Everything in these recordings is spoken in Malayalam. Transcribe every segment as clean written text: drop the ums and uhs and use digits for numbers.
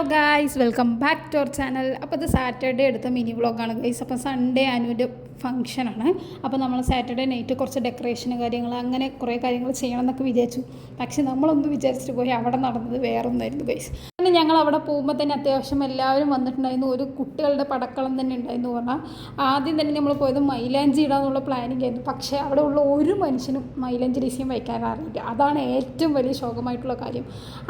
Guys, welcome back to our channel. അപ്പോൾ ഇത് സാറ്റർഡേ എടുത്ത മിനി വ്ളോഗാണ് ഗൈസ്. അപ്പോൾ സൺഡേ അനുവിൻ്റെ ഫംഗ്ഷനാണ്. അപ്പോൾ നമ്മൾ സാറ്റർഡേ നൈറ്റ് കുറച്ച് ഡെക്കറേഷൻ കാര്യങ്ങൾ അങ്ങനെ കുറേ കാര്യങ്ങൾ ചെയ്യണം എന്നൊക്കെ വിചാരിച്ചു. പക്ഷെ നമ്മളൊന്ന് വിചാരിച്ചിട്ട് പോയി അവിടെ നടന്നത് വേറൊന്നായിരുന്നു ഗൈസ്. അങ്ങനെ ഞങ്ങൾ അവിടെ പോകുമ്പോൾ തന്നെ അത്യാവശ്യം എല്ലാവരും വന്നിട്ടുണ്ടായിരുന്നു. ഒരു കുട്ടികളുടെ പടക്കളം തന്നെ ഉണ്ടായിരുന്നു പറഞ്ഞാൽ. ആദ്യം തന്നെ നമ്മൾ പോയത് മൈലാഞ്ചി ഇടാന്നുള്ള പ്ലാനിങ് ആയിരുന്നു. പക്ഷേ അവിടെ ഉള്ള ഒരു മനുഷ്യനും മൈലാഞ്ചി ഡിസൈൻ വയ്ക്കാൻ അറിയില്ല. അതാണ് ഏറ്റവും വലിയ ശോകമായിട്ടുള്ള കാര്യം.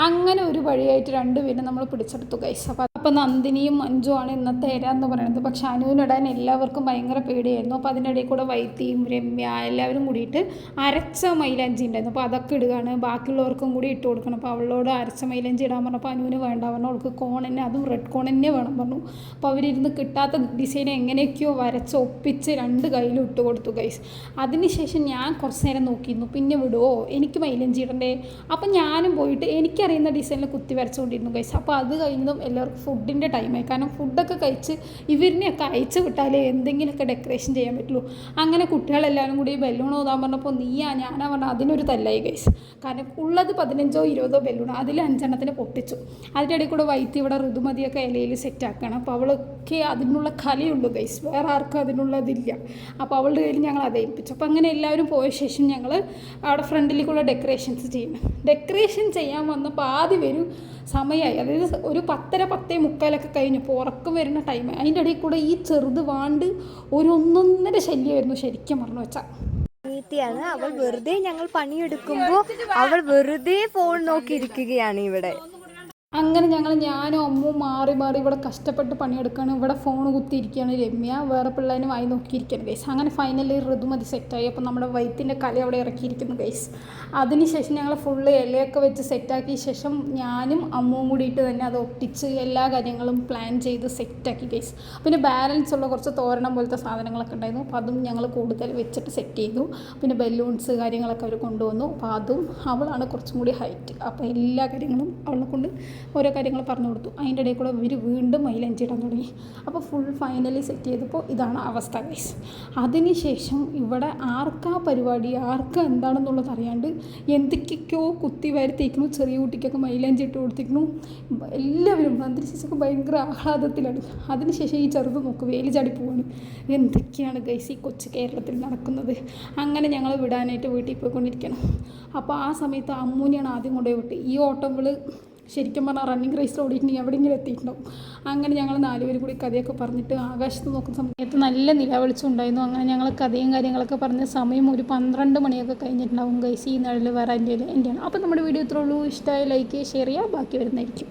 അങ്ങനെ ഒരു വഴിയായിട്ട് രണ്ടുപേരും നമ്മൾ പിടിച്ചെടുത്തു ഗൈസ്. അപ്പോൾ നന്ദിനിയും മഞ്ജുവാണ് ഇന്നത്തെ ഇര എന്ന് പറയുന്നത്. പക്ഷെ അനുവിനിടാൻ എല്ലാവർക്കും ഭയങ്കര പേടിയായിരുന്നു. അപ്പോൾ അതിൻ്റെ ഇടയിൽ കൂടെ വൈത്തിയും രമ്യ എല്ലാവരും കൂടിയിട്ട് അരച്ച മൈലാഞ്ചി ഉണ്ടായിരുന്നു. അപ്പോൾ അതൊക്കെ ഇടുകയാണ്, ബാക്കിയുള്ളവർക്കും കൂടി ഇട്ട് കൊടുക്കണം. അപ്പോൾ അവളോട് അരച്ച മൈലാഞ്ചി ഇടാൻ പറഞ്ഞപ്പോൾ അനുവിന് വേണ്ട പറഞ്ഞു. അവൾക്ക് കോൺ തന്നെ, അതും റെഡ് കോൺ തന്നെ വേണം പറഞ്ഞു. അപ്പോൾ അവരിരുന്ന് കിട്ടാത്ത ഡിസൈൻ എങ്ങനെയൊക്കെയോ വരച്ച് ഒപ്പിച്ച് രണ്ട് കയ്യിലും ഇട്ട് കൊടുത്തു ഗൈസ്. അതിനുശേഷം ഞാൻ കുറച്ച് നേരം നോക്കിയിരുന്നു. പിന്നെ വിടുമോ, എനിക്ക് മൈലാഞ്ചി ഇടണ്ടേ? അപ്പം ഞാനും പോയിട്ട് എനിക്കറിയുന്ന ഡിസൈനിൽ കുത്തി വരച്ചുകൊണ്ടിരുന്നു ഗൈസ്. അപ്പോൾ അത് കഴിഞ്ഞതും എല്ലാവർക്കും ഫുഡിൻ്റെ ടൈമായി. കാരണം ഫുഡൊക്കെ കഴിച്ച് ഇവരിനെയൊക്കെ അയച്ചു വിട്ടാലേ എന്തെങ്കിലുമൊക്കെ ഡെക്കറേഷൻ ചെയ്യാൻ പറ്റുള്ളൂ. അങ്ങനെ കുട്ടികളെല്ലാവരും കൂടി ബലൂൺ ഓതാൻ പറഞ്ഞപ്പോൾ ഞാനാ പറഞ്ഞാൽ അതിനൊരു തല്ലായി ഗൈസ്. കാരണം ഉള്ളത് 15ഓ 20ഓ ബലൂൺ, അതിൽ 5 പൊട്ടിച്ചു. അതിൻ്റെ ഇടയിൽ കൂടെ വൈത്തി ഇവിടെ ഋതുമതിയൊക്കെ ഇലയിൽ സെറ്റാക്കണം. അപ്പോൾ അവളൊക്കെ അതിനുള്ള കലയുള്ളൂ ഗൈസ്, വേറെ ആർക്കും അതിനുള്ളതില്ല. അപ്പോൾ അവളുടെ കയ്യിൽ ഞങ്ങൾ അത് ഏൽപ്പിച്ചു. അപ്പോൾ അങ്ങനെ എല്ലാവരും പോയ ശേഷം ഞങ്ങൾ അവിടെ ഫ്രണ്ടിലേക്കുള്ള ഡെക്കറേഷൻസ് ചെയ്യണം. ഡെക്കറേഷൻ ചെയ്യാൻ വന്നപ്പോൾ ആദ്യം വരും സമയമായി. അതായത് ഒരു 10:30 കഴിഞ്ഞപ്പോൾ ഉറക്കം വരുന്ന ടൈം. അതിൻ്റെ ഇടയിൽ കൂടെ ഈ ചെറുത് വാണ്ട് ഒരു 1.5 ശല്യമായിരുന്നു ശരിക്കും പറഞ്ഞു വെച്ചാൽ. നീത്തിയാണ് അവൾ. വെറുതെ ഞങ്ങൾ പണിയെടുക്കുമ്പോൾ അവൾ വെറുതെ ഫോൺ നോക്കിയിരിക്കുകയാണ് ഇവിടെ. അങ്ങനെ ഞാനും അമ്മും മാറി ഇവിടെ കഷ്ടപ്പെട്ട് പണിയെടുക്കുകയാണ്. ഇവിടെ ഫോൺ കുത്തിയിരിക്കുകയാണ് രമ്യ, വേറെ പിള്ളേരും വായി നോക്കിയിരിക്കുകയാണ് ഗൈസ്. അങ്ങനെ ഫൈനലി ഋതുമതി സെറ്റായി. അപ്പോൾ നമ്മുടെ വൈത്തിൻ്റെ കല അവിടെ ഇറക്കിയിരിക്കുന്നു ഗൈസ്. അതിനുശേഷം ഞങ്ങൾ ഫുള്ള് ഇലയൊക്കെ വെച്ച് സെറ്റാക്കിയ ശേഷം ഞാനും അമ്മുവും കൂടിയിട്ട് തന്നെ അത് ഒട്ടിച്ച് എല്ലാ കാര്യങ്ങളും പ്ലാൻ ചെയ്ത് സെറ്റാക്കി ഗൈസ്. പിന്നെ ബാലൻസ് ഉള്ള കുറച്ച് തോരണം പോലത്തെ സാധനങ്ങളൊക്കെ ഉണ്ടായിരുന്നു. അപ്പോൾ അതും ഞങ്ങൾ കൂടുതൽ വെച്ചിട്ട് സെറ്റ് ചെയ്തു. പിന്നെ ബലൂൺസ് കാര്യങ്ങളൊക്കെ അവർ കൊണ്ടുവന്നു. അപ്പോൾ അതും അവളാണ് കുറച്ചും കൂടി ഹൈറ്റ്. അപ്പോൾ എല്ലാ കാര്യങ്ങളും അവളെ കൊണ്ട് ഓരോ കാര്യങ്ങൾ പറഞ്ഞു കൊടുത്തു. അതിൻ്റെ ഇടയിൽ കൂടെ ഇവർ വീണ്ടും മൈലാഞ്ചി ഇടാൻ തുടങ്ങി. അപ്പോൾ ഫുൾ ഫൈനലി സെറ്റ് ചെയ്തപ്പോൾ ഇതാണ് അവസ്ഥ ഗൈസ്. അതിനുശേഷം ഇവിടെ ആർക്കാ പരിപാടി, ആർക്കാ എന്താണെന്നുള്ളത് അറിയാണ്ട് എന്തൊക്കെയൊക്കെയോ കുത്തി വരുത്തിയിരിക്കുന്നു. ചെറിയ കുട്ടിക്കൊക്കെ മൈലാഞ്ചി ഇട്ട് കൊടുത്തിരിക്കുന്നു. എല്ലാവരും അന്തരീക്ഷമൊക്കെ ഭയങ്കര ആഹ്ലാദത്തിലാണ്. അതിനുശേഷം ഈ ചെറുത് നോക്ക് വേലി ചാടി പോവാണ്. എന്തൊക്കെയാണ് ഗൈസ് ഈ കൊച്ചു കേരളത്തിൽ നടക്കുന്നത്. അങ്ങനെ ഞങ്ങൾ വിടാനായിട്ട് വീട്ടിൽ പോയിക്കൊണ്ടിരിക്കണം. അപ്പോൾ ആ സമയത്ത് അമ്മൂനെയാണ് ആദ്യം കൊണ്ടുപോയി വിട്ട്. ഈ ഓട്ടം ശരിക്കും പറഞ്ഞാൽ റണ്ണിങ് റേസിൽ ഓടിയിട്ടുണ്ടെങ്കിൽ എവിടെയെങ്കിലും എത്തിയിട്ടുണ്ടാവും. അങ്ങനെ ഞങ്ങൾ 4 പേരും കൂടി കഥയൊക്കെ പറഞ്ഞിട്ട് ആകാശത്ത് നോക്കുന്ന സമയത്ത് നല്ല നിലവിളിച്ചും ഉണ്ടായിരുന്നു. അങ്ങനെ ഞങ്ങൾ കഥയും കാര്യങ്ങളൊക്കെ പറഞ്ഞ സമയം ഒരു 12 മണിയൊക്കെ കഴിഞ്ഞിട്ടുണ്ടാവും ഗൈസ്. ഈ നിഴൽ വേറെ എൻ്റെയാണ്. അപ്പോൾ നമ്മുടെ വീഡിയോ ഇത്രേ ഉള്ളൂ. ഇഷ്ടമായി ലൈക്ക് ഷെയർ ചെയ്യുക, ബാക്കി വരുന്നതായിരിക്കും.